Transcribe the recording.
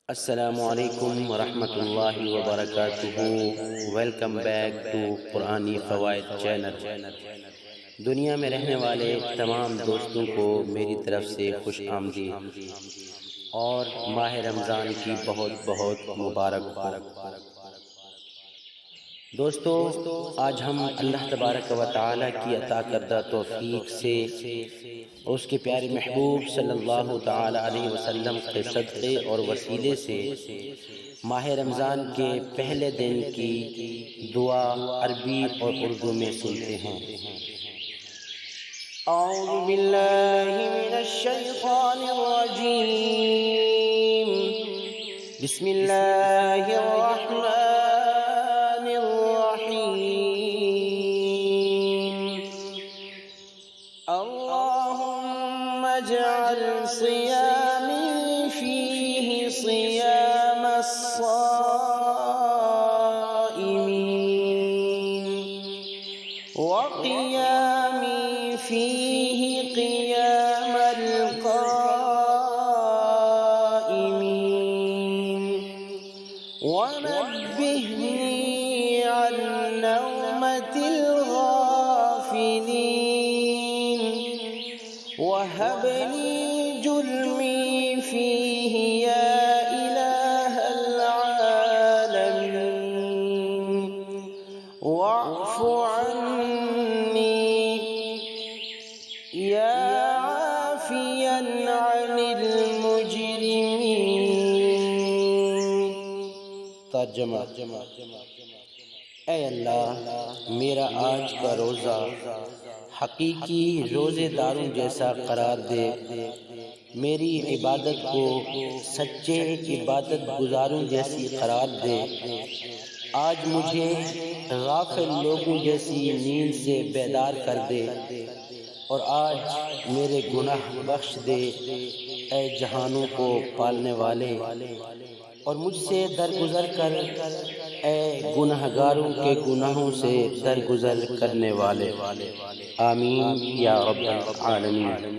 अस्सलामुअलैकुम वरहमतुल्लाहि वबरकातुहू। वेलकम बैक टू कुरानी फ़वाइद चैनल। दुनिया में रहने वाले तमाम दोस्तों को मेरी तरफ से खुश आमदीद और माह रमज़ान की बहुत बहुत मुबारक हो। दोस्तों, आज हम अल्लाह तबारक व तआला की अता करदा तौफीक से उसके प्यारे महबूब सल्लल्लाहु तआला अलैहि वसल्लम के सदक़े और वसीले से माह रमज़ान के पहले दिन की दुआ अरबी और उर्दू में सुनते हैं। औज़ु बिल्लाहि मिनश शैतानिर रजीम। बिस्मिल्लाहिर रहमानिर रहीम। अल्लाहुम्मा इजअल सियामी फीहि सियामस साइमीन व क़ियामी फीहि क़ियामल क़ाइमीन व नब्बिहनी अन नौमतिल गाफ़िलीन व हबली जुल्मी फीहि या इलाहल आलमीन वअफ़ु अन्नी या आफ़ियन अनिल मुजरिमीन। तर्जुमा। ऐ अल्लाह, मेरा आज का रोज़ा हकीकी रोज़ेदारों जैसा करार दे। मेरी इबादत को सच्चे इबादत गुजारों जैसी करार दे। आज मुझे गाफिल लोगों जैसी नींद से बेदार कर दे और आज मेरे गुनाह बख्श दे। ऐ जहानों को पालने वाले, और मुझसे दरगुजर कर ऐ गुनहगारों के गुनाहों से दरगुजर करने वाले। आमीन या रब्बल आलमीन।